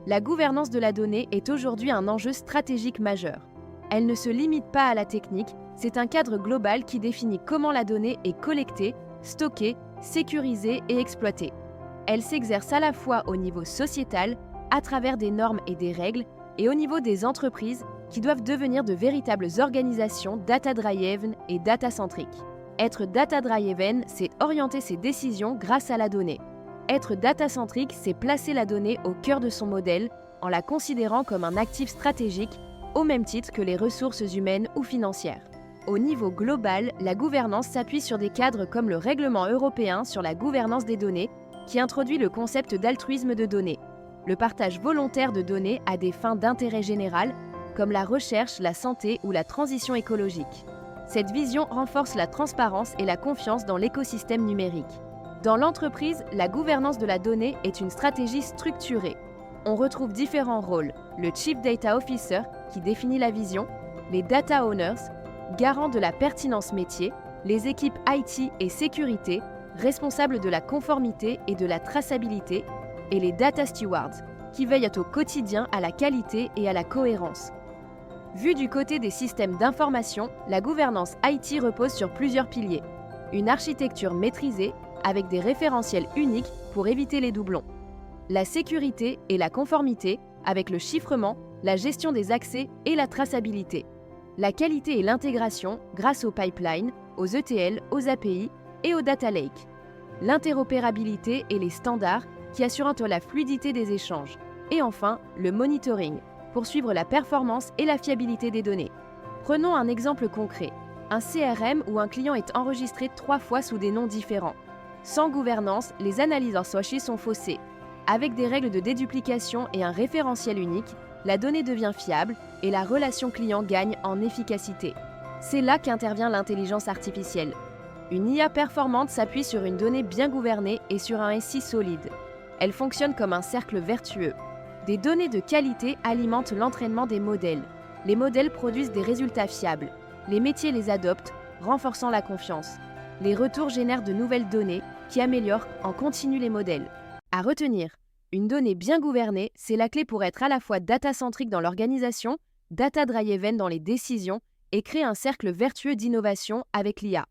La gouvernance de la donnée est aujourd'hui un enjeu stratégique majeur. Elle ne se limite pas à la technique, c'est un cadre global qui définit comment la donnée est collectée, stockée, sécurisée et exploitée. Elle s'exerce à la fois au niveau sociétal, à travers des normes et des règles, et au niveau des entreprises qui doivent devenir de véritables organisations data-driven et data-centriques. Être data-driven, c'est orienter ses décisions grâce à la donnée. Être data-centrique, c'est placer la donnée au cœur de son modèle en la considérant comme un actif stratégique au même titre que les ressources humaines ou financières. Au niveau global, la gouvernance s'appuie sur des cadres comme le Règlement européen sur la gouvernance des données qui introduit le concept d'altruisme de données, le partage volontaire de données à des fins d'intérêt général comme la recherche, la santé ou la transition écologique. Cette vision renforce la transparence et la confiance dans l'écosystème numérique. Dans l'entreprise, la gouvernance de la donnée est une stratégie structurée. On retrouve différents rôles, le Chief Data Officer qui définit la vision, les Data Owners, garants de la pertinence métier, les équipes IT et sécurité, responsables de la conformité et de la traçabilité, et les Data Stewards, qui veillent au quotidien à la qualité et à la cohérence. Vu du côté des systèmes d'information, la gouvernance IT repose sur plusieurs piliers. Une architecture maîtrisée, avec des référentiels uniques pour éviter les doublons. La sécurité et la conformité, avec le chiffrement, la gestion des accès et la traçabilité. La qualité et l'intégration, grâce aux pipelines, aux ETL, aux API et aux data lake. L'interopérabilité et les standards, qui assurent la fluidité des échanges. Et enfin, le monitoring, pour suivre la performance et la fiabilité des données. Prenons un exemple concret. Un CRM où un client est enregistré 3 fois sous des noms différents. Sans gouvernance, les analyses en swashés sont faussées. Avec des règles de déduplication et un référentiel unique, la donnée devient fiable et la relation client gagne en efficacité. C'est là qu'intervient l'intelligence artificielle. Une IA performante s'appuie sur une donnée bien gouvernée et sur un SI solide. Elle fonctionne comme un cercle vertueux. Des données de qualité alimentent l'entraînement des modèles. Les modèles produisent des résultats fiables. Les métiers les adoptent, renforçant la confiance. Les retours génèrent de nouvelles données qui améliorent en continu les modèles. À retenir, une donnée bien gouvernée, c'est la clé pour être à la fois data-centrique dans l'organisation, data-driven dans les décisions et créer un cercle vertueux d'innovation avec l'IA.